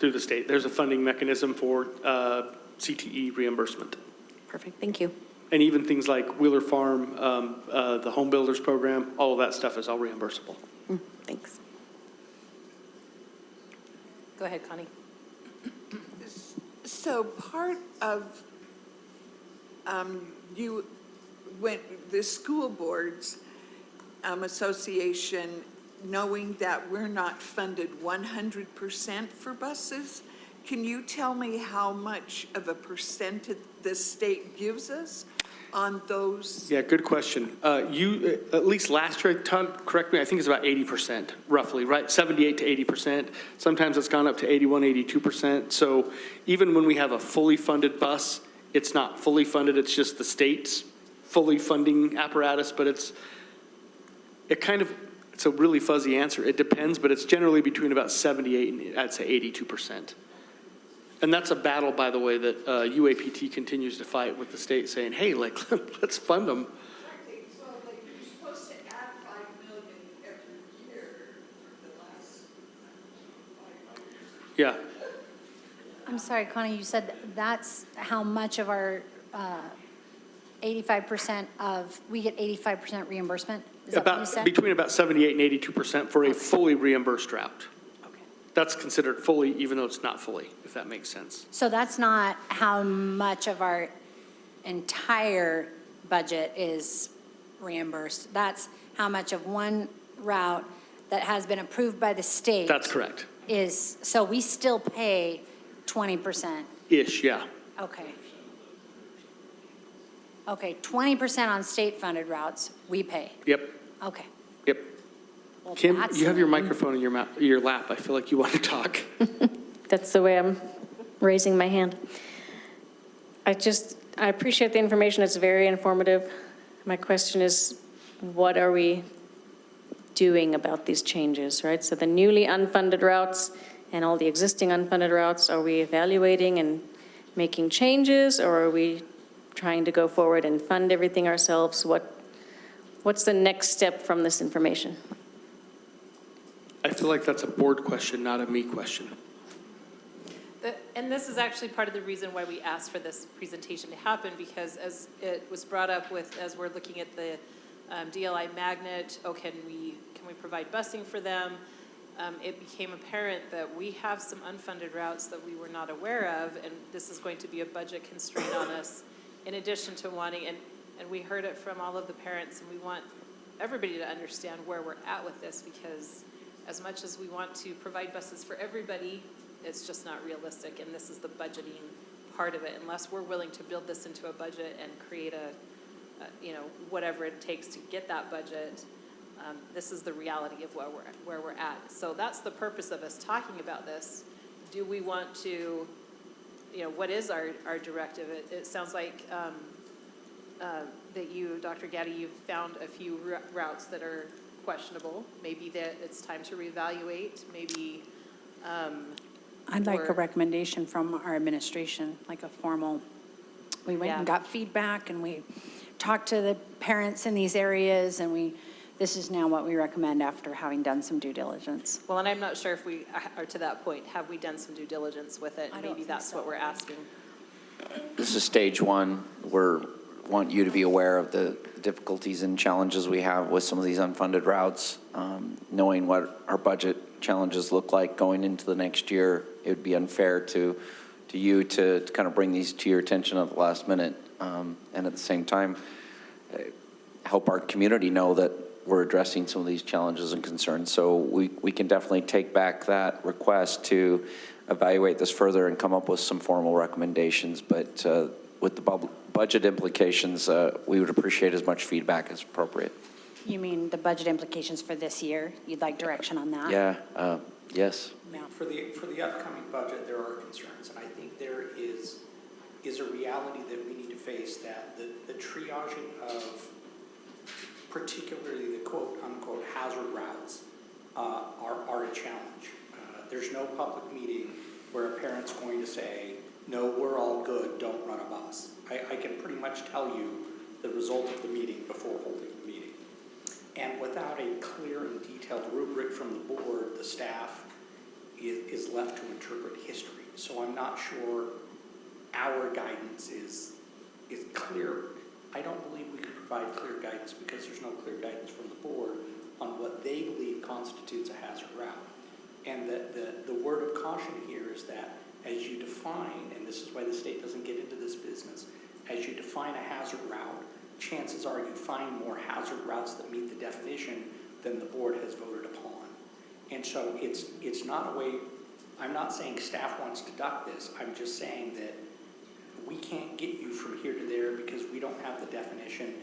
through the state. There's a funding mechanism for CTE reimbursement. Perfect, thank you. And even things like Wheeler Farm, the Home Builders Program, all of that stuff is all reimbursable. Thanks. Go ahead, Connie. So part of the school boards association, knowing that we're not funded 100% for buses, can you tell me how much of a percentage the state gives us on those? Yeah, good question. You, at least last year, Todd, correct me, I think it's about 80%, roughly, right? 78 to 80%. Sometimes it's gone up to 81, 82%. So even when we have a fully funded bus, it's not fully funded, it's just the state's fully funding apparatus, but it's a really fuzzy answer. It depends, but it's generally between about 78 and I'd say 82%. And that's a battle, by the way, that UAPT continues to fight with the state, saying, hey, like, let's fund them. Exactly. So, like, you're supposed to add $5 million every year for the last 5 years. Yeah. I'm sorry, Connie, you said that's how much of our 85% of, we get 85% reimbursement? Is that what you said? Between about 78 and 82% for a fully reimbursed route. Okay. That's considered fully, even though it's not fully, if that makes sense. So that's not how much of our entire budget is reimbursed. That's how much of one route that has been approved by the state. That's correct. Is, so we still pay 20%. Ish, yeah. Okay. Okay, 20% on state-funded routes, we pay. Yep, Okay. yep. Well, Kim, that's you have your lame. microphone in your lap. I feel like you want to talk. That's the way I'm raising my hand. I appreciate the information. It's very informative. My question is, what are we doing about these changes, right? So the newly unfunded routes and all the existing unfunded routes, are we evaluating and making changes, or are we trying to go forward and fund everything ourselves? What's the next step from this information? I feel like that's a board question, not a me question. And this is actually part of the reason why we asked for this presentation to happen, because as it was brought up as we're looking at the DLI magnet, can we provide busing for them? It became apparent that we have some unfunded routes that we were not aware of, and this is going to be a budget constraint on us, in addition to wanting, and we heard it from all of the parents, and we want everybody to understand where we're at with this, because as much as we want to provide buses for everybody, it's just not realistic, and this is the budgeting part of it. Unless we're willing to build this into a budget and create whatever it takes to get that budget, this is the reality of where we're at. So that's the purpose of us talking about this. Do we want to, what is our directive? It sounds like that you, Dr. Gaddy, you've found a few routes that are questionable. Maybe that it's time to reevaluate. Maybe. I'd like a recommendation from our administration, like a formal. We went and got feedback, and we talked to the parents in these areas, and this is now what we recommend after having done some due diligence. Well, and I'm not sure if we are to that point. Have we done some due diligence with it? Maybe that's what we're asking. This is stage one. Want you to be aware of the difficulties and challenges we have with some of these unfunded routes. Knowing what our budget challenges look like going into the next year, it would be unfair to you to kind of bring these to your attention at the last minute, and at the same time help our community know that we're addressing some of these challenges and concerns. So we can definitely take back that request to evaluate this further and come up with some formal recommendations. But with the budget implications, we would appreciate as much feedback as appropriate. You mean the budget implications for this year? You'd like direction on that? Yeah, yes. Now, for the upcoming budget, there are concerns, and I think there is a reality that we need to face, that the triaging of particularly the quote-unquote hazard routes are a challenge. There's no public meeting where a parent's going to say, no, we're all good, don't run a bus. I can pretty much tell you the result of the meeting before holding the meeting. And without a clear and detailed rubric from the board, the staff, is left to interpret history. So I'm not sure our guidance is clear. I don't believe we can provide clear guidance because there's no clear guidance from the board on what they believe constitutes a hazard route. And the word of caution here is that as you define, and this is why the state doesn't get into this business, as you define a hazard route, chances are you find more hazard routes that meet the definition than the board has voted upon. And so it's not a way, I'm not saying staff wants to duck this, I'm just saying that we can't get you from here to there because we don't have the definition,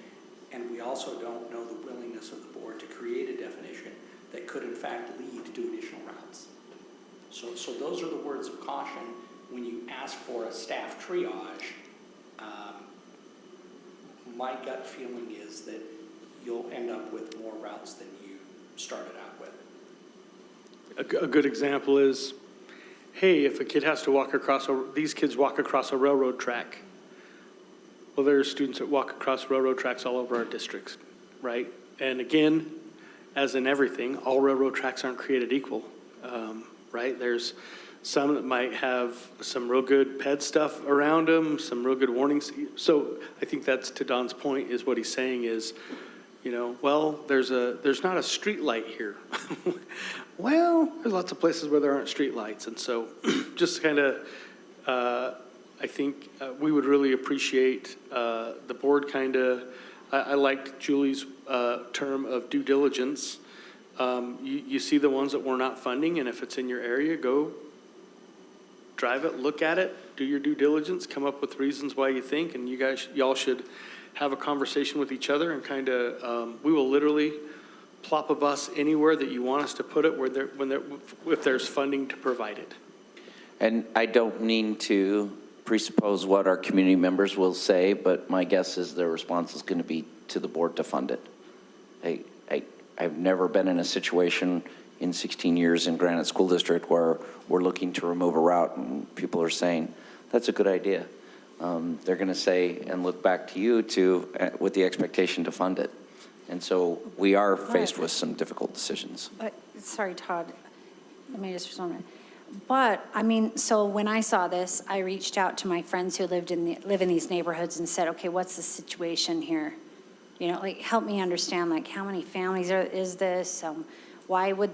and we also don't know the willingness of the board to create a definition that could in fact lead to additional routes. So those are the words of caution when you ask for a staff triage. My gut feeling is that you'll end up with more routes than you started out with. A good example is, hey, if a kid has to walk across, these kids walk across a railroad track. Well, there are students that walk across railroad tracks all over our districts, right? And again, as in everything, all railroad tracks aren't created equal, right? There's some that might have some real good ped stuff around them, some real good warnings. So I think that's, to Don's point, is what he's saying is, you know, well, there's not a street light here. Well, there's lots of places where there aren't street lights. And so just kind of, I think we would really appreciate the board kind of, I liked Julie's term of due diligence. You see the ones that we're not funding, and if it's in your area, go drive it, look at it, do your due diligence, come up with reasons why you think, and y'all should have a conversation with each other and kind of, we will literally plop a bus anywhere that you want us to put it if there's funding to provide it. And I don't mean to presuppose what our community members will say, but my guess is their response is going to be to the board to fund it. I've never been in a situation in 16 years in Granite School District where we're looking to remove a route and people are saying, that's a good idea. They're going to say and look back to you with the expectation to fund it. And so we are faced with some difficult decisions. Sorry, Todd, let me just respond. But, I mean, so when I saw this, I reached out to my friends who live in these neighborhoods and said, okay, what's the situation here? You know, like, help me understand, like, how many families is this? Why would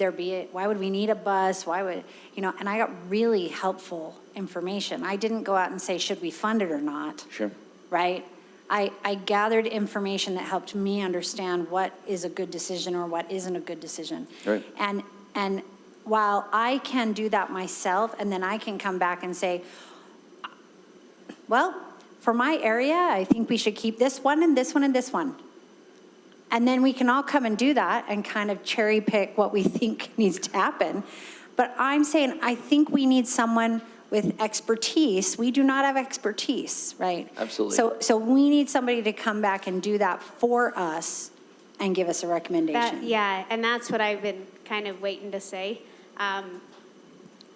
we need a bus? Why would, you know, and I got really helpful information. I didn't go out and say, should we fund it or not? Sure. Right? I gathered information that helped me understand what is a good decision or what isn't a good decision. Right. And while I can do that myself, and then I can come back and say, well, for my area, I think we should keep this one and this one and this one. And then we can all come and do that and kind of cherry pick what we think needs to happen. But I'm saying, I think we need someone with expertise. We do not have expertise, right? Absolutely. So we need somebody to come back and do that for us and give us a recommendation. Yeah, and that's what I've been kind of waiting to say,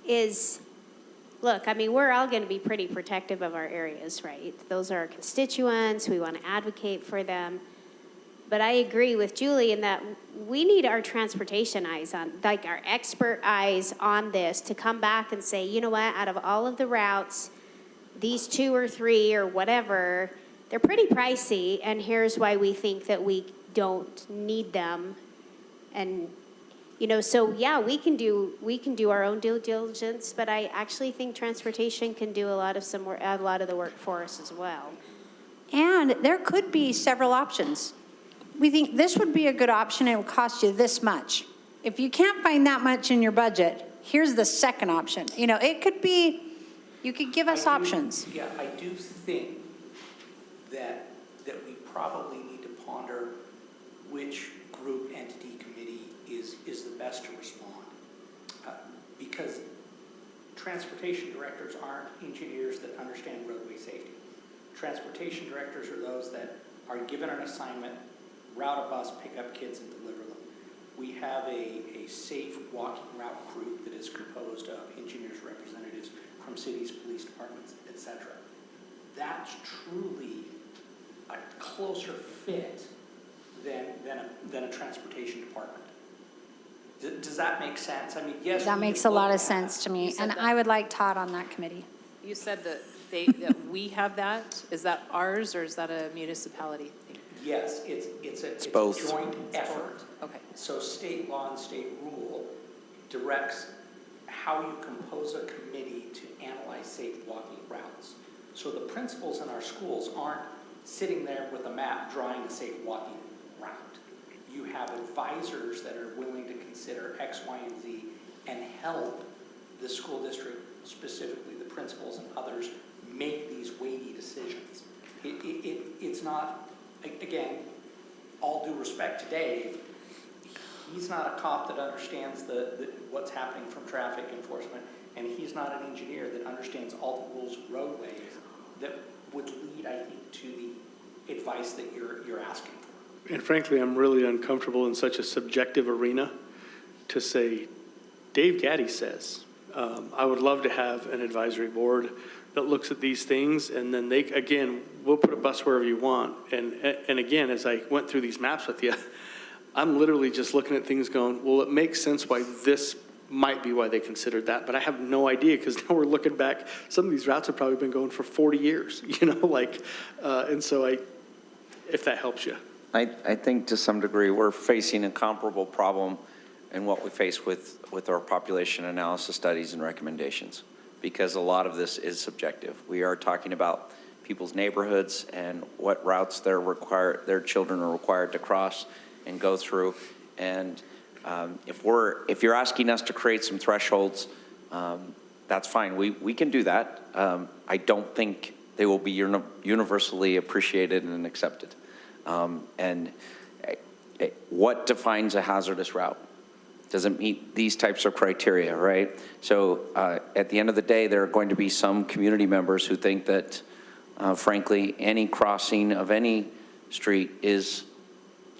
is, look, I mean, we're all going to be pretty protective of our areas, right? Those are our constituents. We want to advocate for them. But I agree with Julie in that we need our transportation eyes on, like our expert eyes on this to come back and say, you know what, out of all of the routes, these 2 or 3 or whatever, they're pretty pricey, and here's why we think that we don't need them. And, you know, so yeah, we can do our own due diligence, but I actually think transportation can do a lot of the work for us as well. And there could be several options. We think this would be a good option, it will cost you this much. If you can't find that much in your budget, here's the second option. You know, it could be, you could give us options. Yeah, I do think that we probably need to ponder which group, entity, committee is the best to respond. Because transportation directors aren't engineers that understand roadway safety. Transportation directors are those that are given an assignment, route a bus, pick up kids, and deliver them. We have a safe walking route group that is composed of engineers, representatives from cities, police departments, etc. That's truly a closer fit than a transportation department. Does that make sense? I mean, yes. That we makes would a lot look of at- sense to me, You said and that. I would like Todd on that committee. You said that that we have that. Is that ours or is that a municipality thing? Yes, it's a both. joint effort. Okay. So state law and state rule directs how you compose a committee to analyze safe walking routes. So the principals in our schools aren't sitting there with a map drawing a safe walking route. You have advisors that are willing to consider X, Y, and Z and help the school district, specifically the principals and others, make these weighty decisions. It's not, again, all due respect to Dave, he's not a cop that understands what's happening from traffic enforcement, and he's not an engineer that understands all the rules of roadways that would lead, I think, to the advice that you're asking for. And frankly, I'm really uncomfortable in such a subjective arena to say, Dave Gaddy says. I would love to have an advisory board that looks at these things, and then they, again, we'll put a bus wherever you want. And again, as I went through these maps with you, I'm literally just looking at things going, well, it makes sense why this might be why they considered that, but I have no idea, because now we're looking back, some of these routes have probably been going for 40 years, and so if that helps you. I think to some degree, we're facing a comparable problem in what we face with our population analysis studies and recommendations, because a lot of this is subjective. We are talking about people's neighborhoods and what routes their children are required to cross and go through. And if you're asking us to create some thresholds, that's fine. We can do that. I don't think they will be universally appreciated and accepted. And what defines a hazardous route? Does it meet these types of criteria, right? So at the end of the day, there are going to be some community members who think that, frankly, any crossing of any street is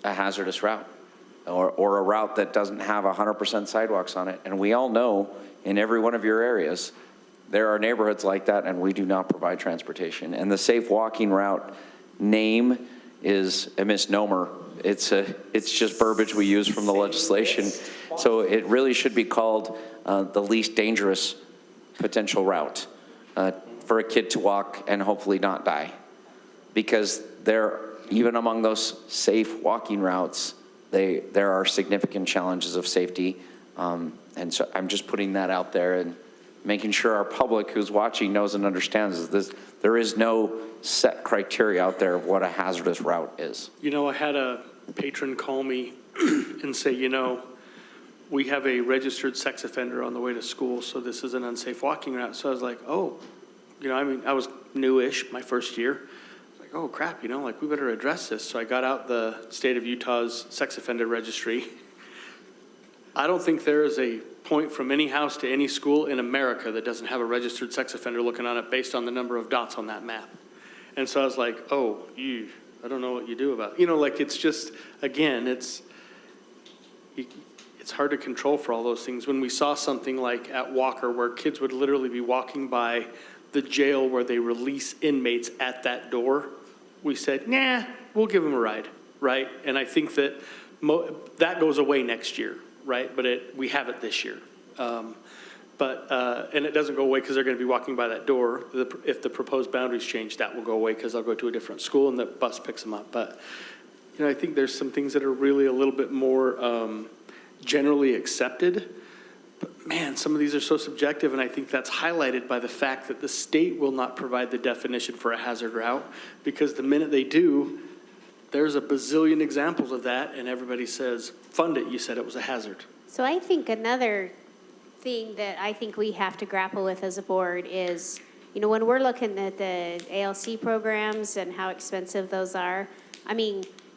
a hazardous route, or a route that doesn't have 100% sidewalks on it. And we all know in every one of your areas, there are neighborhoods like that, and we do not provide transportation. And the safe walking route name is a misnomer. It's just verbiage we use from the legislation. So it really should be called the least dangerous potential route for a kid to walk and hopefully not die. Because even among those safe walking routes, there are significant challenges of safety. And so I'm just putting that out there and making sure our public who's watching knows and understands this. There is no set criteria out there of what a hazardous route is. I had a patron call me and say, we have a registered sex offender on the way to school, so this is an unsafe walking route. So I was like, oh, I was newish, my first year. I was like, oh crap, we better address this. So I got out the state of Utah's sex offender registry. I don't think there is a point from any house to any school in America that doesn't have a registered sex offender looking on it based on the number of dots on that map. And so I was like, oh, I don't know what you do about it. It's just, again, it's hard to control for all those things. When we saw something like at Walker where kids would literally be walking by the jail where they release inmates at that door, we said, nah, we'll give them a ride, right? And I think that that goes away next year, right? But we have it this year. And it doesn't go away because they're going to be walking by that door. If the proposed boundaries change, that will go away because they'll go to a different school and the bus picks them up. But, I think there's some things that are really a little bit more generally accepted. But man, some of these are so subjective, and I think that's highlighted by the fact that the state will not provide the definition for a hazard route, because the minute they do, there's a bazillion examples of that, and everybody says, fund it, you said it was a hazard. So I think another thing that I think we have to grapple with as a board is, when we're looking at the ALC programs and how expensive those are,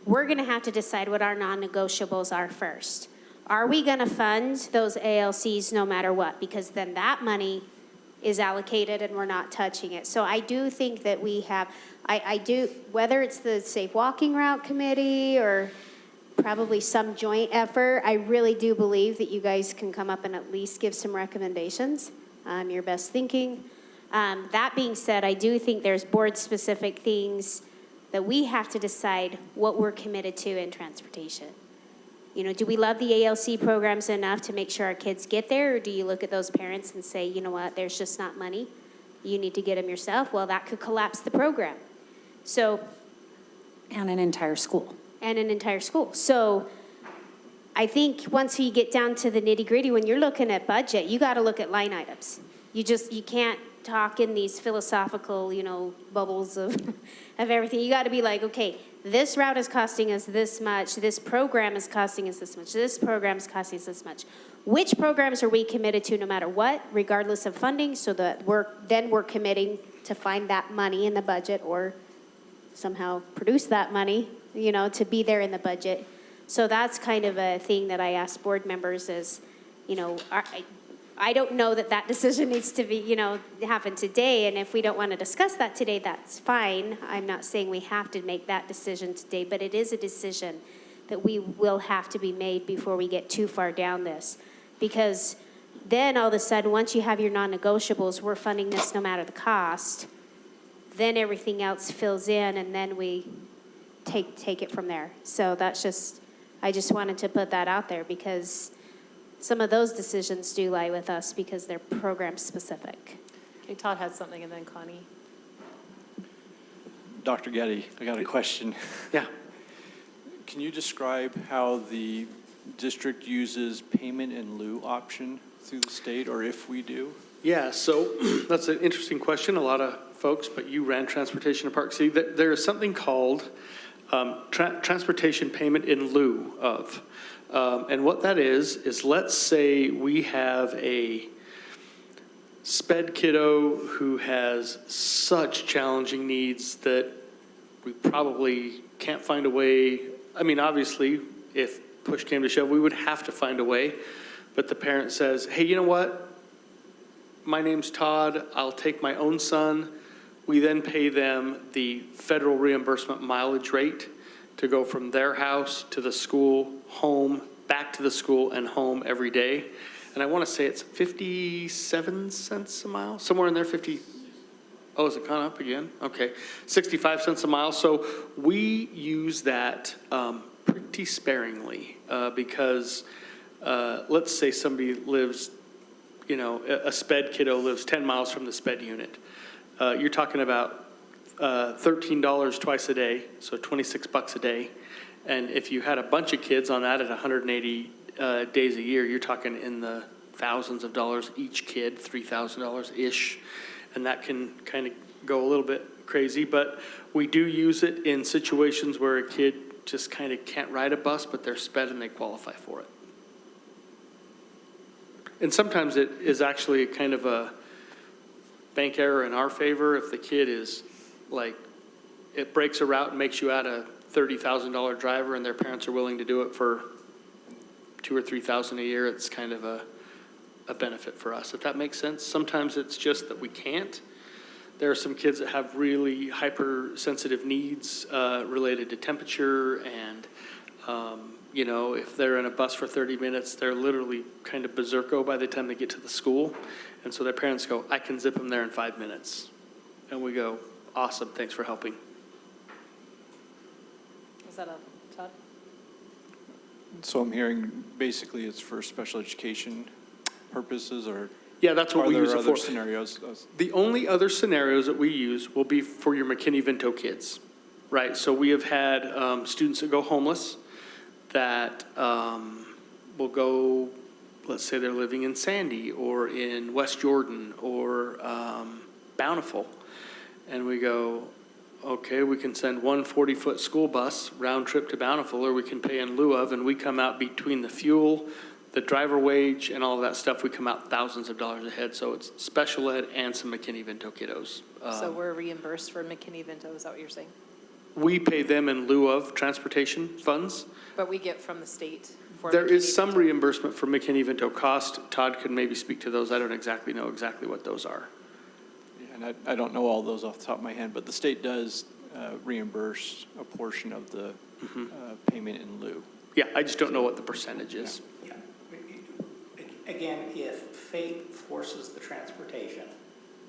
we're going to have to decide what our non-negotiables are first. Are we going to fund those ALCs no matter what? Because then that money is allocated and we're not touching it. So I do think that we have, whether it's the Safe Walking Route Committee or probably some joint effort, I really do believe that you guys can come up and at least give some recommendations, your best thinking. That being said, I do think there's board-specific things that we have to decide what we're committed to in transportation. You know, do we love the ALC programs enough to make sure our kids get there? Or do you look at those parents and say, you know what, there's just not money. You need to get them yourself. Well, that could collapse the program. So, And an entire school. and an entire school. So I think once you get down to the nitty gritty, when you're looking at budget, you got to look at line items. You can't talk in these philosophical, you know, bubbles of, of everything. You got to be like, okay, this route is costing us this much. This program is costing us this much. This program is costing us this much. Which programs are we committed to no matter what, regardless of funding, so that we're committing to find that money in the budget or somehow produce that money, you know, to be there in the budget. So that's kind of a thing that I ask board members is, you know, I don't know that decision needs to be, you know, happen today. And if we don't want to discuss that today, that's fine. I'm not saying we have to make that decision today, but it is a decision that we will have to be made before we get too far down this. Because then all of a sudden, once you have your non-negotiables, we're funding this no matter the cost, then everything else fills in, and then we take it from there. So that's just, I just wanted to put that out there because some of those decisions do lie with us because they're program specific. Okay, Todd had something, and then Connie. Dr. Getty, I got a question. Yeah. Can you describe how the district uses payment in lieu option through the state, or if we do? Yeah, so that's an interesting question. A lot of folks, but you ran transportation in Park City. There is something called transportation payment in lieu of. And what that is let's say we have a SPED kiddo who has such challenging needs that we probably can't find a way. I mean, obviously, if push came to shove, we would have to find a way. But the parent says, hey, you know what? My name's Todd. I'll take my own son. We then pay them the federal reimbursement mileage rate to go from their house to the school, home, back to the school, and home every day. And I want to say it's 57 cents a mile, somewhere in there, 50. Oh, has it gone up again? Okay, 65 cents a mile. So we use that pretty sparingly because let's say somebody lives, you know, a SPED kiddo lives 10 miles from the SPED unit. You're talking about $13 twice a day, so $26 a day. And if you had a bunch of kids on that at 180 days a year, you're talking in the thousands of dollars each kid, $3,000-ish. And that can kind of go a little bit crazy. But we do use it in situations where a kid just kind of can't ride a bus, but they're SPED and they qualify for it. And sometimes it is actually kind of a bank error in our favor if the kid is like, it breaks a route and makes you add a $30,000 driver and their parents are willing to do it for $2,000 or $3,000 a year. It's kind of a benefit for us, if that makes sense. Sometimes it's just that we can't. There are some kids that have really hypersensitive needs related to temperature and you know, if they're in a bus for 30 minutes, they're literally kind of berserko by the time they get to the school. And so their parents go, I can zip them there in 5 minutes. And we go, awesome, thanks for helping. Is that a Todd? So I'm hearing basically it's for special education purposes, or Yeah, that's what we use it are there for. other scenarios? The only other scenarios that we use will be for your McKinney-Vento kids, right? So we have had students that go homeless that will go, let's say they're living in Sandy or in West Jordan or Bountiful. And we go, okay, we can send one 40-foot school bus round trip to Bountiful, or we can pay in lieu of, and we come out between the fuel, the driver wage, and all of that stuff, we come out thousands of dollars ahead. So it's special ed and some McKinney-Vento kiddos. So we're reimbursed for McKinney-Vento, is that what you're saying? We pay them in lieu of transportation funds. But we get from the state for There is some McKinney-Vento. reimbursement for McKinney-Vento cost. Todd could maybe speak to those. I don't exactly know exactly what those are. Yeah, and I don't know all those off the top of my head, but the state does reimburse a portion of the payment in lieu. Yeah, I just don't know what the percentage is. Yeah. Again, if fate forces the transportation,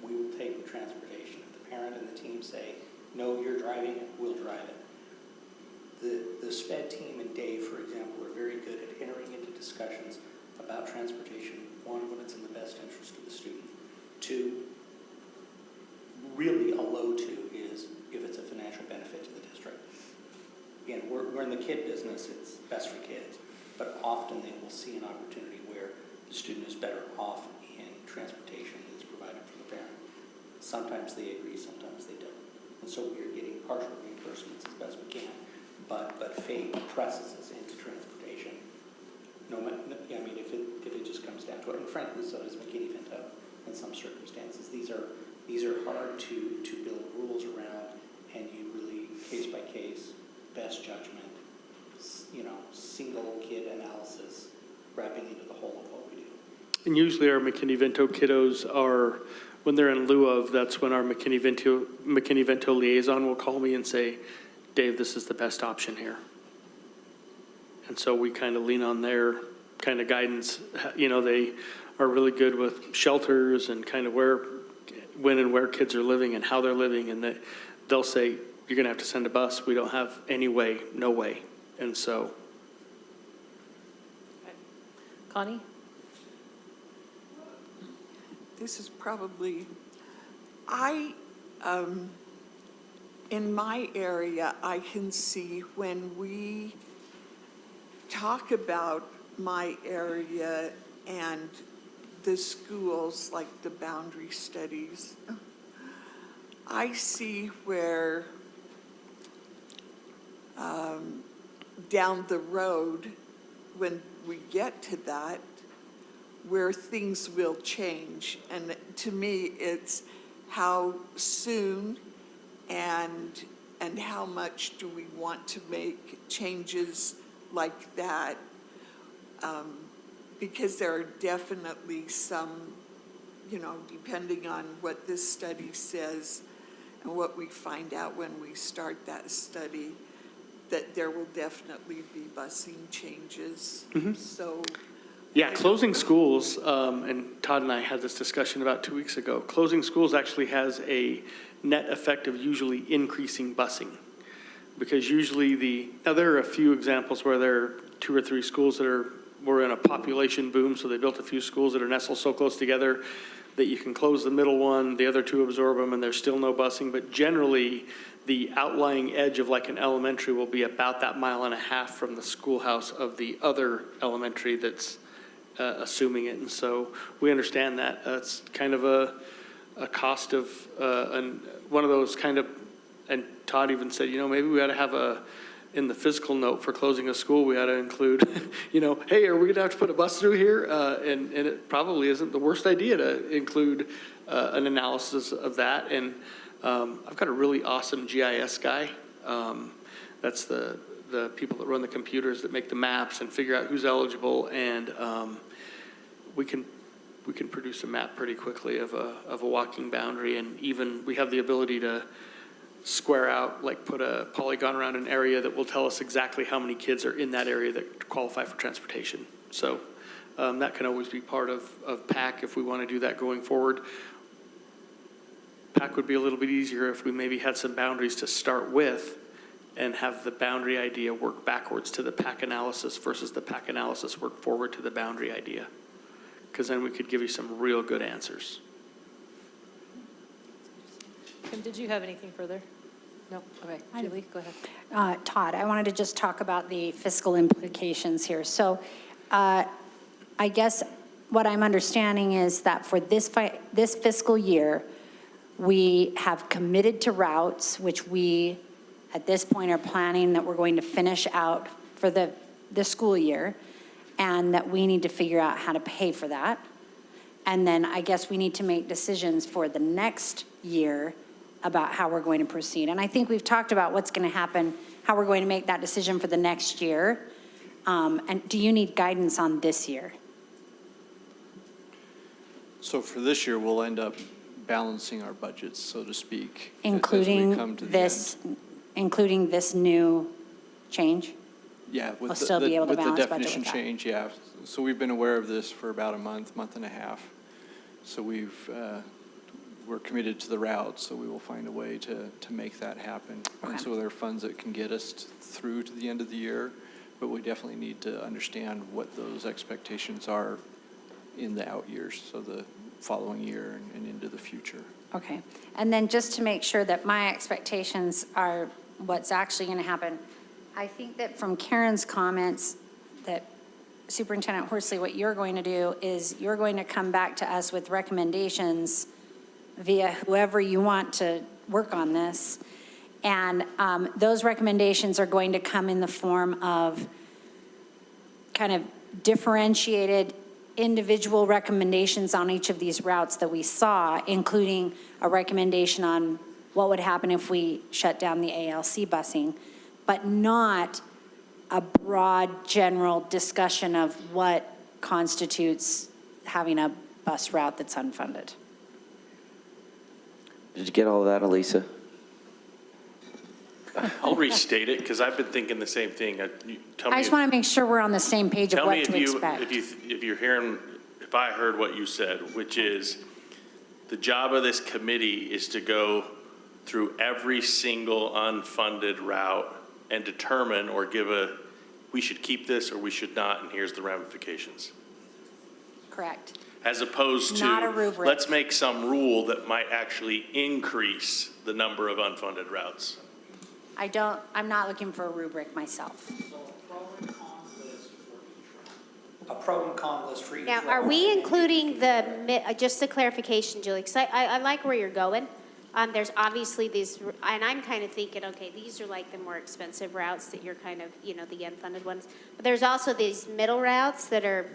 we will take the transportation. If the parent and the team say, no, you're driving it, we'll drive it. The SPED team and Dave, for example, are very good at entering into discussions about transportation. One, when it's in the best interest of the student. Two, really a low two is if it's a financial benefit to the district. Again, we're in the kid business, it's best for kids, but often they will see an opportunity where the student is better off in transportation that's provided for the parent. Sometimes they agree, sometimes they don't. And so we are getting partial reimbursements as best we can, but fate presses us into transportation. I mean, if it just comes down to it, and frankly, so does McKinney-Vento in some circumstances. These are hard to build rules around, and you really, case by case, best judgment, single kid analysis, wrapping into the whole of what we do. And usually our McKinney-Vento kiddos are, when they're in lieu of, that's when our McKinney-Vento liaison will call me and say, Dave, this is the best option here. And so we kind of lean on their kind of guidance. They are really good with shelters and kind of when and where kids are living and how they're living. And they'll say, you're going to have to send a bus. We don't have any way, no way. And so. Connie? This is probably, in my area, I can see when we talk about my area and the schools, like the boundary studies, I see where down the road, when we get to that, where things will change. And to me, it's how soon and how much do we want to make changes like that? Because there are definitely some, depending on what this study says and what we find out when we start that study, that there will definitely be busing changes. Mm-hmm. So. Yeah, closing schools, and Todd and I had this discussion about 2 weeks ago. Closing schools actually has a net effect of usually increasing busing. Because usually now there are a few examples where there are 2 or 3 schools that were in a population boom, so they built a few schools that are nestled so close together that you can close the middle one, the other 2 absorb them, and there's still no busing. But generally, the outlying edge of like an elementary will be about that 1.5 miles from the schoolhouse of the other elementary that's assuming it. And so we understand that. It's kind of a cost of, one of those kind of, and Todd even said, maybe we ought to have in the fiscal note for closing a school, we ought to include, hey, are we going to have to put a bus through here? And it probably isn't the worst idea to include an analysis of that. And I've got a really awesome GIS guy. That's the people that run the computers that make the maps and figure out who's eligible. And we can produce a map pretty quickly of a walking boundary. And even we have the ability to square out, like put a polygon around an area that will tell us exactly how many kids are in that area that qualify for transportation. So that can always be part of PAC if we want to do that going forward. PAC would be a little bit easier if we maybe had some boundaries to start with and have the boundary idea work backwards to the PAC analysis versus the PAC analysis work forward to the boundary idea. Because then we could give you some real good answers. Kim, did you have anything further? No? Okay. Julie, go ahead. Todd, I wanted to just talk about the fiscal implications here. So I guess what I'm understanding is that for this fiscal year, we have committed to routes, which we, at this point, are planning that we're going to finish out for the school year, and that we need to figure out how to pay for that. And then I guess we need to make decisions for the next year about how we're going to proceed. And I think we've talked about what's going to happen, how we're going to make that decision for the next year. And do you need guidance on this year? So for this year, we'll end up balancing our budgets, so to speak. as we Including come to the including this new change? Yeah, with We'll still be able to balance the budget definition with that. change, yeah. So we've been aware of this for about a month and a half. So we've we're committed to the route, so we will find a way to make that happen. And so there are funds that can get us through to the end of the year, but we definitely need to understand what those expectations are in the out years, so the following year and into the future. Okay. And then just to make sure that my expectations are what's actually going to happen, I think that from Karen's comments that Superintendent Horsley, what you're going to do is you're going to come back to us with recommendations via whoever you want to work on this. And those recommendations are going to come in the form of kind of differentiated individual recommendations on each of these routes that we saw, including a recommendation on what would happen if we shut down the ALC busing, but not a broad general discussion of what constitutes having a bus route that's unfunded. Did you get all of that, Elisa? I'll restate it because I've been thinking the same thing. Tell me I just want to make sure we're on the same page of tell me what to expect. if you're hearing, if I heard what you said, which is the job of this committee is to go through every single unfunded route and determine or give we should keep this or we should not, and here's the ramifications. Correct. As opposed Not a to, rubric. let's make some rule that might actually increase the number of unfunded routes. I'm not looking for a rubric myself. A pro and con list for each Now, route. are we including just a clarification, Julie, because I like where you're going. There's obviously these, and I'm kind of thinking, okay, these are like the more expensive routes that you're kind of, the unfunded ones. But there's also these middle routes that are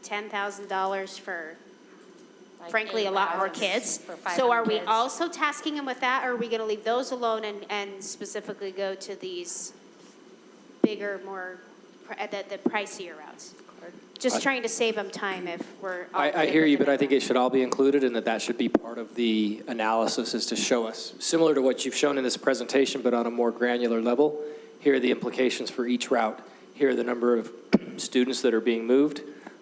$10,000 for, frankly, a lot more kids. So are we also tasking them with that, or are we going to leave those alone and specifically go to these bigger, more, the pricier routes? Just trying to save them time if we're. I hear you, but I think it should all be included and that should be part of the analysis, is to show us, similar to what you've shown in this presentation, but on a more granular level. Here are the implications for each route. Here are the number of students that are being moved.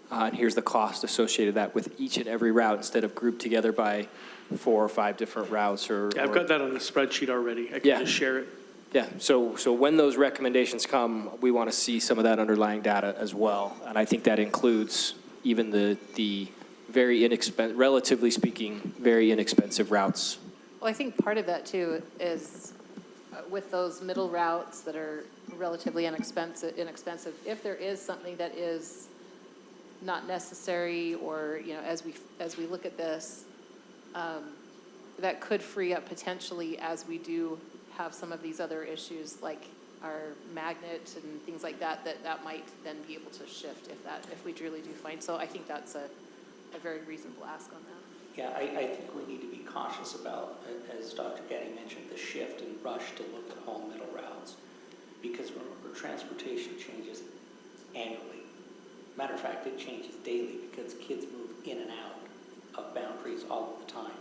And here's the cost associated with each and every route, instead of grouped together by 4 or 5 different routes. Yeah, I've got that on a spreadsheet already. I can just share it. Yeah, so when those recommendations come, we want to see some of that underlying data as well. And I think that includes even the very inexpensive, relatively speaking, very inexpensive routes. Well, I think part of that too is with those middle routes that are relatively inexpensive, if there is something that is not necessary, or, as we look at this, that could free up potentially as we do have some of these other issues like our magnet and things like that might then be able to shift if we truly do find. So I think that's a very reasonable ask on that. Yeah, I think we need to be cautious about, as Dr. Gaddy mentioned, the shift and rush to look at all middle routes. Because remember, transportation changes annually. Matter of fact, it changes daily because kids move in and out of boundaries all of the time.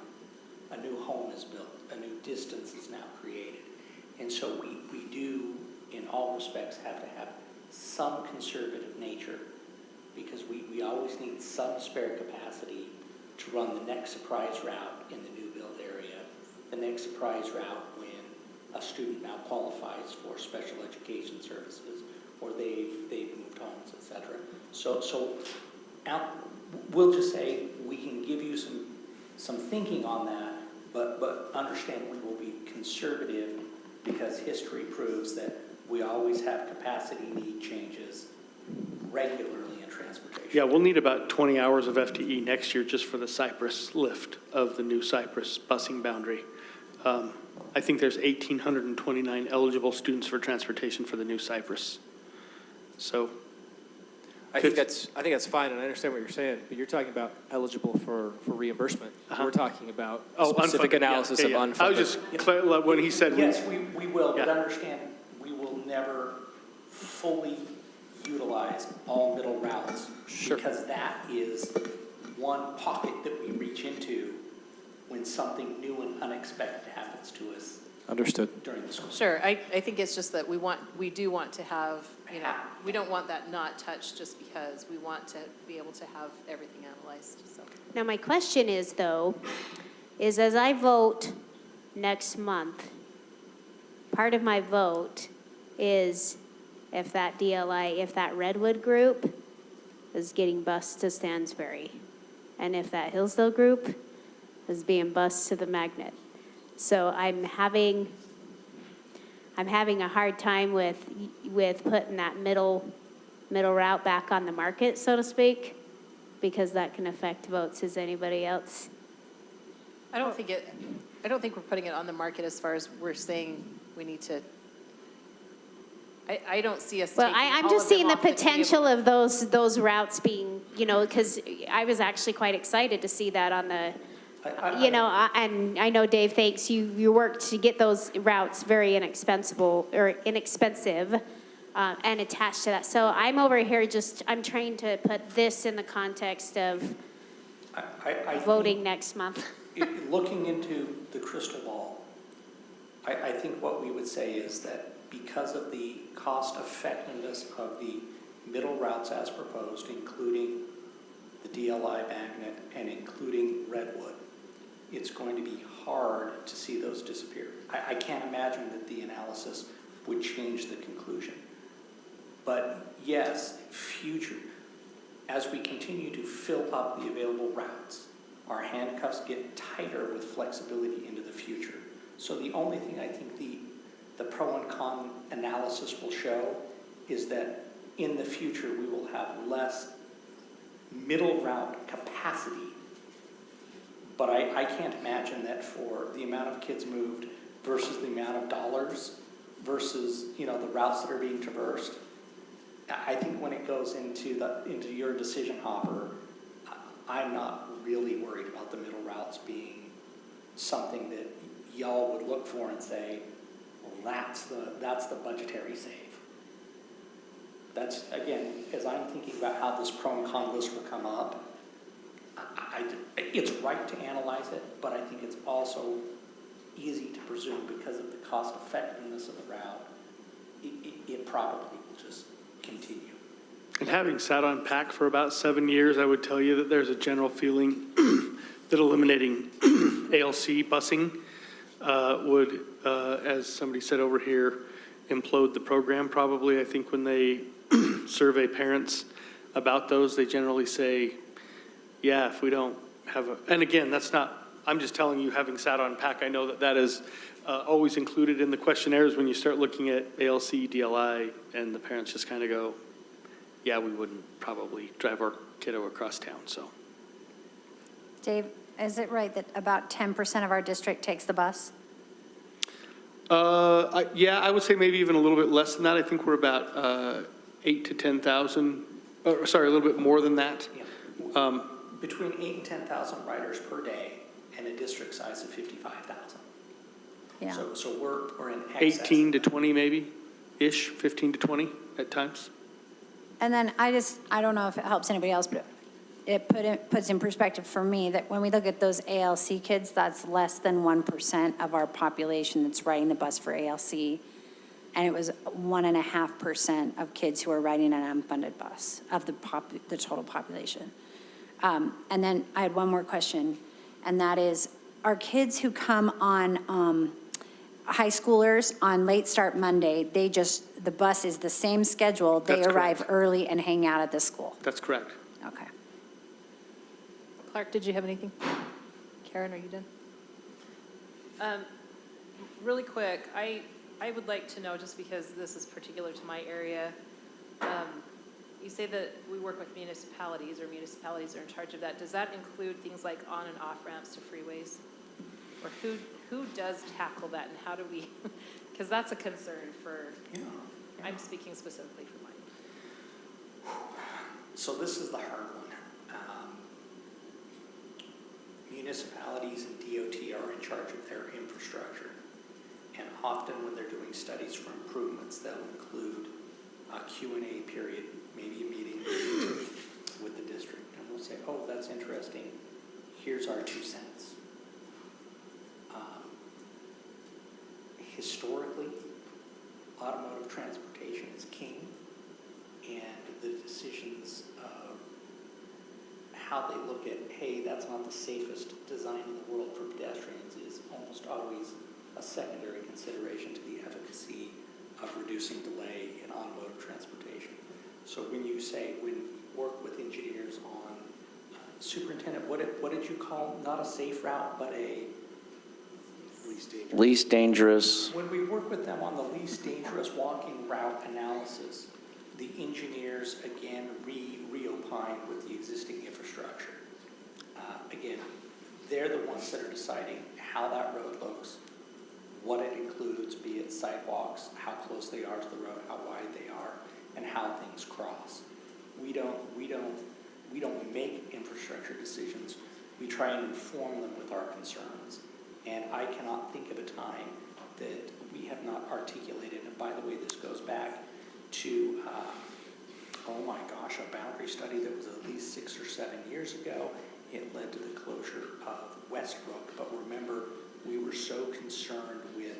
A new home is built, a new distance is now created. And so we do, in all respects, have to have some conservative nature, because we always need some spare capacity to run the next surprise route in the new build area, the next surprise route when a student now qualifies for special education services, or they've moved homes, etc. So we'll just say we can give you some thinking on that, but understand we will be conservative, because history proves that we always have capacity need changes regularly in transportation. Yeah, we'll need about 20 hours of FTE next year just for the Cypress lift of the new Cypress busing boundary. I think there's 1,829 eligible students for transportation for the new Cypress. So I think that's fine, and I understand what you're saying, but you're talking about eligible for reimbursement. We're talking about specific unfunded, analysis of unfunded. I was just, when he said. Yes, we will, but understand, we will never fully utilize all middle routes. Sure. Because that is one pocket that we reach into when something new and unexpected happens to us. Understood. During the school. Sure, I think it's just that we do want to have, we don't want that not touched just because we want to be able to have everything analyzed, so. Now, my question is, though, is as I vote next month, part of my vote is if that DLI, if that Redwood group is getting bused to Stansbury, and if that Hillsdale group is being bused to the Magnet. So I'm having a hard time with putting that middle route back on the market, so to speak, because that can affect votes. Is anybody else? I don't think we're putting it on the market as far as we're saying we need to. I don't see us Well, taking I'm all just of them seeing the off the potential table. of those routes being, because I was actually quite excited to see that on the, and I know, Dave, thanks, you worked to get those routes very inexpensive and attached to that. So I'm over here I'm trying to put this in the context of I voting next month. Looking into the crystal ball, I think what we would say is that because of the cost effectiveness of the middle routes as proposed, including the DLI Magnet and including Redwood, it's going to be hard to see those disappear. I can't imagine that the analysis would change the conclusion. But yes, as we continue to fill up the available routes, our handcuffs get tighter with flexibility into the future. So the only thing I think the pro and con analysis will show is that in the future we will have less middle route capacity. But I can't imagine that for the amount of kids moved versus the amount of dollars versus the routes that are being traversed. I think when it goes into your decision hopper, I'm not really worried about the middle routes being something that y'all would look for and say, well, that's the budgetary save. That's, again, as I'm thinking about how this pro and con list will come up, it's right to analyze it, but I think it's also easy to presume because of the cost effectiveness of the route, it probably will just continue. And having sat on PAC for about 7 years, I would tell you that there's a general feeling that eliminating ALC busing would, as somebody said over here, implode the program probably. I think when they survey parents about those, they generally say, yeah, if we don't have and again, that's not, I'm just telling you, having sat on PAC, I know that is always included in the questionnaires when you start looking at ALC, DLI, and the parents just kind of go, yeah, we wouldn't probably drive our kiddo across town, so. Dave, is it right that about 10% of our district takes the bus? Yeah, I would say maybe even a little bit less than that. I think we're about 8 to 10,000, sorry, a little bit more than that. Yeah. Between 8 and 10,000 riders per day and a district size of 55,000. Yeah. So we're in excess. 18 to 20 maybe-ish, 15 to 20 at times. And then I don't know if it helps anybody else, but it puts in perspective for me that when we look at those ALC kids, that's less than 1% of our population that's riding the bus for ALC. And it was 1.5% of kids who are riding an unfunded bus of the total population. And then I had one more question, and that is, our kids who come on high schoolers on late start Monday, the bus is the same schedule. They That's arrive correct. early and hang out at the school. That's correct. Okay. Clark, did you have anything? Karen, are you done? Really quick, I would like to know, just because this is particular to my area, you say that we work with municipalities, or municipalities are in charge of that. Does that include things like on and off ramps to freeways? Or who does tackle that, and how do we, because that's a concern for, I'm speaking specifically for mine. So this is the hard one. Municipalities and DOT are in charge of their infrastructure. And often when they're doing studies for improvements, they'll include a Q&A period, maybe a meeting with the district. And we'll say, oh, that's interesting. Here's our 2 cents. Historically, automotive transportation is king, and the decisions of how they look at, hey, that's not the safest design in the world for pedestrians is almost always a secondary consideration to the efficacy of reducing delay in automotive transportation. So when you say, when you work with engineers on, superintendent, what did you call, not a safe route, but a Least dangerous. when we work with them on the least dangerous walking route analysis, the engineers again reopine with the existing infrastructure. Again, they're the ones that are deciding how that road looks, what it includes, be it sidewalks, how close they are to the road, how wide they are, and how things cross. We don't make infrastructure decisions. We try and inform them with our concerns. And I cannot think of a time that we have not articulated, and by the way, this goes back to, oh my gosh, a boundary study that was at least 6 or 7 years ago. It led to the closure of Westbrook, but remember, we were so concerned with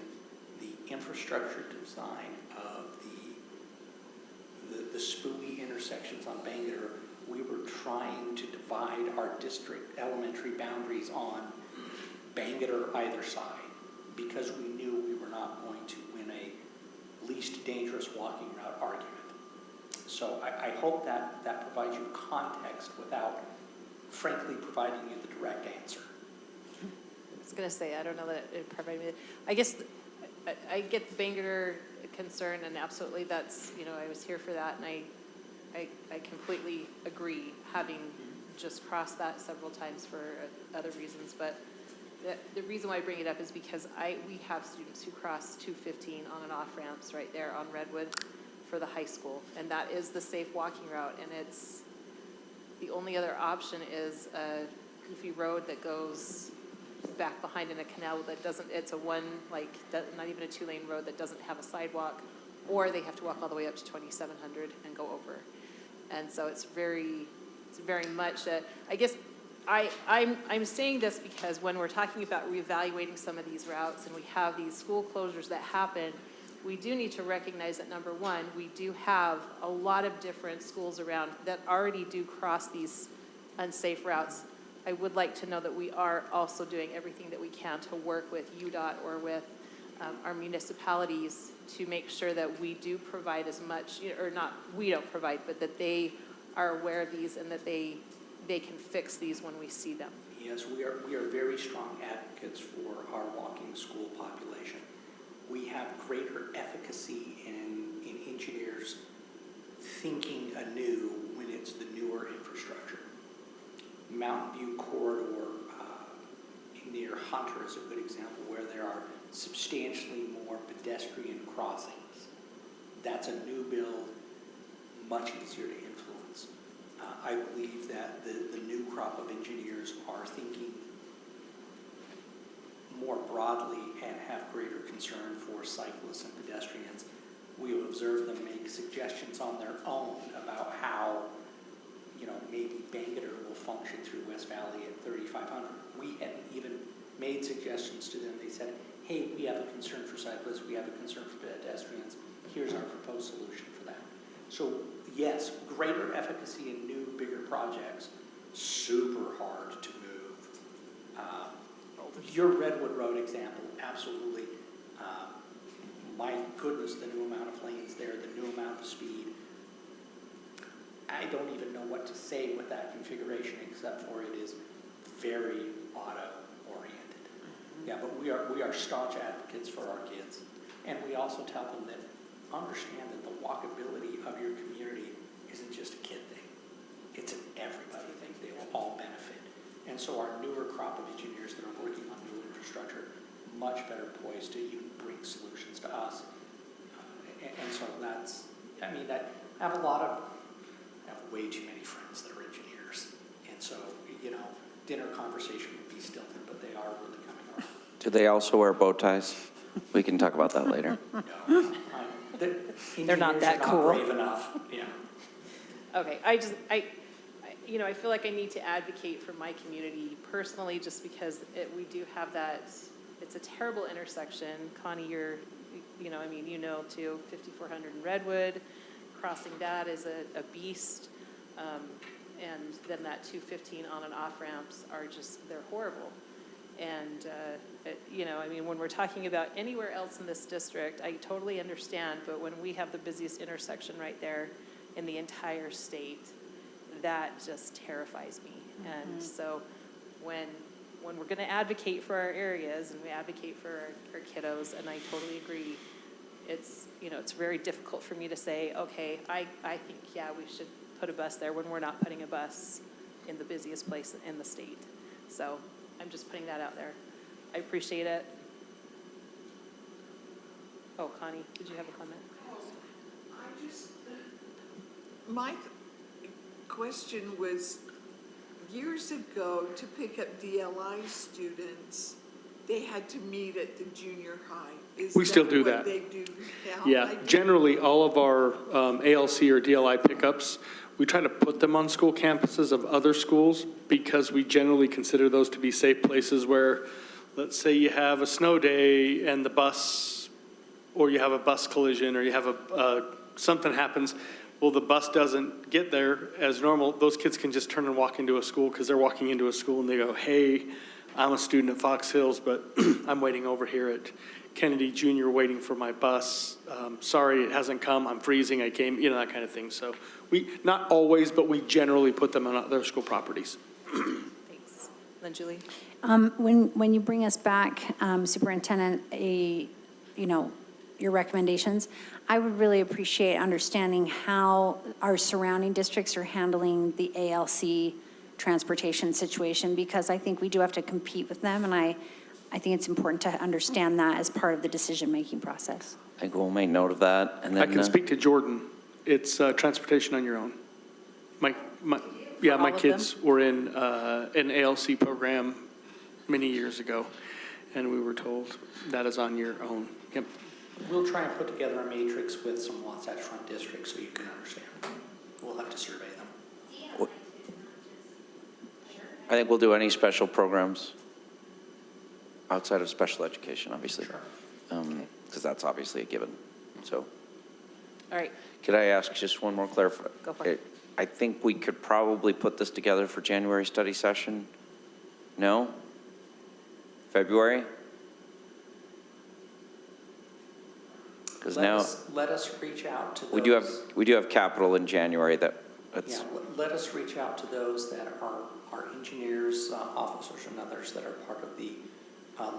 the infrastructure design of the spooky intersections on Bangor. We were trying to divide our district elementary boundaries on Bangor either side because we knew we were not going to win a least dangerous walking route argument. So I hope that provides you context without frankly providing you the direct answer. I was going to say, I don't know that it provided me, I guess I get the Bangor concern, and absolutely that's, I was here for that, and I completely agree, having just crossed that several times for other reasons, but the reason why I bring it up is because we have students who cross 215 on and off ramps right there on Redwood for the high school, and that is the safe walking route, and it's, the only other option is a goofy road that goes back behind in a canal that doesn't, it's a one, not even a 2-lane road that doesn't have a sidewalk, or they have to walk all the way up to 2700 and go over. And so it's very much, I guess, I'm saying this because when we're talking about reevaluating some of these routes and we have these school closures that happen, we do need to recognize that, number one, we do have a lot of different schools around that already do cross these unsafe routes. I would like to know that we are also doing everything that we can to work with UDOT or with our municipalities to make sure that we do provide as much, or not we don't provide, but that they are aware of these and that they can fix these when we see them. Yes, we are very strong advocates for our walking school population. We have greater efficacy in engineers thinking anew when it's the newer infrastructure. Mountain View Corridor near Hunter is a good example where there are substantially more pedestrian crossings. That's a new build, much easier to influence. I believe that the new crop of engineers are thinking more broadly and have greater concern for cyclists and pedestrians. We have observed them make suggestions on their own about how, maybe Bangor will function through West Valley at 3,500. We hadn't even made suggestions to them. They said, hey, we have a concern for cyclists, we have a concern for pedestrians, here's our proposed solution for that. So yes, greater efficacy in new, bigger projects, super hard to move. Your Redwood Road example, absolutely. My goodness, the new amount of lanes there, the new amount of speed. I don't even know what to say with that configuration except for it is very auto-oriented. Yeah, but we are staunch advocates for our kids. And we also tell them that understand that the walkability of your community isn't just a kid thing. It's an everybody thing. They will all benefit. And so our newer crop of engineers that are working on new infrastructure, much better poised to even bring solutions to us. And so that's, I have way too many friends that are engineers. And so, dinner conversation would be stilted, but they are really coming around. Do they also wear bow ties? We can talk about that later. No, They're not that cool. Brave enough, yeah. Okay, I feel like I need to advocate for my community personally, just because we do have that, it's a terrible intersection. Connie, too, 5400 in Redwood, crossing that is a beast. and then that 215 on and off ramps are just, they're horrible. And, you know, I mean, when we're talking about anywhere else in this district, I totally understand, but when we have the busiest intersection right there in the entire state, that just terrifies me. And so when we're going to advocate for our areas and we advocate for our kiddos, and I totally agree, it's, you know, it's very difficult for me to say, okay, I think, yeah, we should put a bus there when we're not putting a bus in the busiest place in the state. So I'm just putting that out there. I appreciate it. Oh, Connie, did you have a comment? My question was, years ago, to pick up DLI students, they had to meet at the junior high. We still do what that. they do now? Yeah, I do. generally, all of our ALC or DLI pickups, we try to put them on school campuses of other schools because we generally consider those to be safe places where, let's say you have a snow day and the bus, or you have a bus collision, or you have something happens, well, the bus doesn't get there as normal, those kids can just turn and walk into a school because they're walking into a school and they go, hey, I'm a student at Fox Hills, but I'm waiting over here at Kennedy Junior waiting for my bus. Sorry, it hasn't come. I'm freezing. I came, you know, that kind of thing. So we, not always, but we generally put them on other school properties. Thanks. Then Julie? When you bring us back, Superintendent, your recommendations, I would really appreciate understanding how our surrounding districts are handling the ALC transportation situation, because I think we do have to compete with them, and I think it's important to understand that as part of the decision-making process. I think we'll make note of that, and then. I can speak to Jordan. It's transportation on your own. My all of kids were in an ALC program many years ago, and we were told that is on your own. Yep. We'll try and put together a matrix with some Wasatch Front districts so you can understand. We'll have to survey them. I think we'll do any special programs outside of special education, obviously. Because that's obviously a given. So, All right. could I ask just one more clarification? Go for it. I think we could probably put this together for January study session. No? February? Because now Let us reach out to those. we do have capital in January that's. Yeah, let us reach out to those that are engineers, officers, and others that are part of the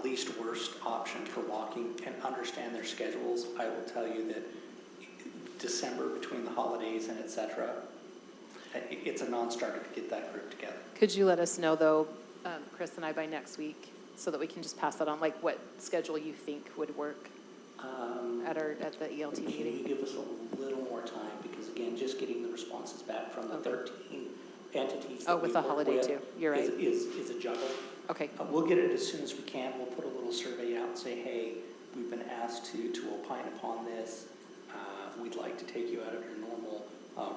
least worst option for walking and understand their schedules. I will tell you that December, between the holidays and et cetera, it's a non-starter to get that group together. Could you let us know, though, Chris and I, by next week, so that we can just pass that on, like what schedule you think would work at the ELT Can you meeting? give us a little more time? Because again, just getting the responses back from the 13 entities that with we the work holiday with too. You're right. is a juggle. Okay. We'll get it as soon as we can. We'll put a little survey out and say, hey, we've been asked to opine upon this. We'd like to take you out of your normal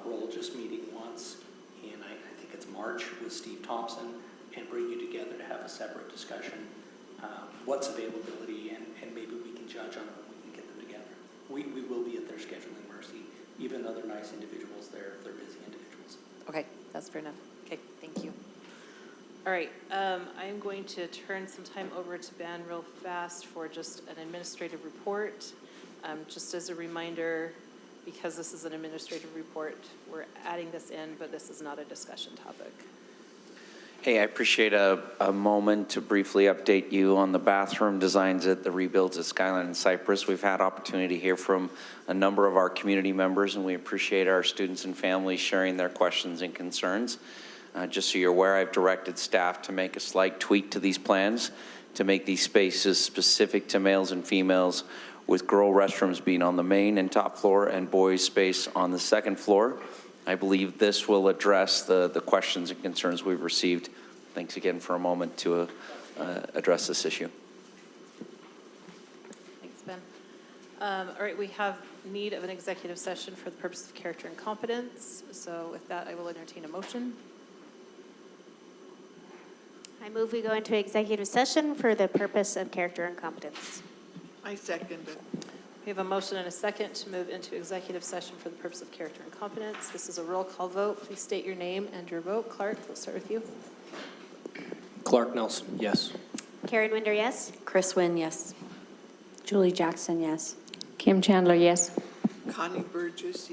role, just meeting once. And I think it's March with Steve Thompson, and bring you together to have a separate discussion. What's availability, and maybe we can judge on when we can get them together. We will be at their scheduling mercy, even though they're nice individuals, they're busy individuals. Okay, that's fair enough. Okay, thank you. All right, I'm going to turn some time over to Ben real fast for just an administrative report. Just as a reminder, because this is an administrative report, we're adding this in, but this is not a discussion topic. Hey, I appreciate a moment to briefly update you on the bathroom designs at the rebuilds at Skyline and Cypress. We've had opportunity to hear from a number of our community members, and we appreciate our students and families sharing their questions and concerns. Just so you're aware, I've directed staff to make a slight tweak to these plans to make these spaces specific to males and females, with girl restrooms being on the main and top floor and boys' space on the second floor. I believe this will address the questions and concerns we've received. Thanks again for a moment to address this issue. Thanks, Ben. All right, we have need of an executive session for the purpose of character and competence. So with that, I will entertain a motion. I move we go into executive session for the purpose of character and competence. I second it. We have a motion and a second to move into executive session for the purpose of character and competence. This is a roll call vote. Please state your name and your vote. Clark, we'll start with you. Clark Nelson, yes. Karen Winder, yes? Chris Wynn, yes. Julie Jackson, yes. Kim Chandler, yes. Connie Burgess,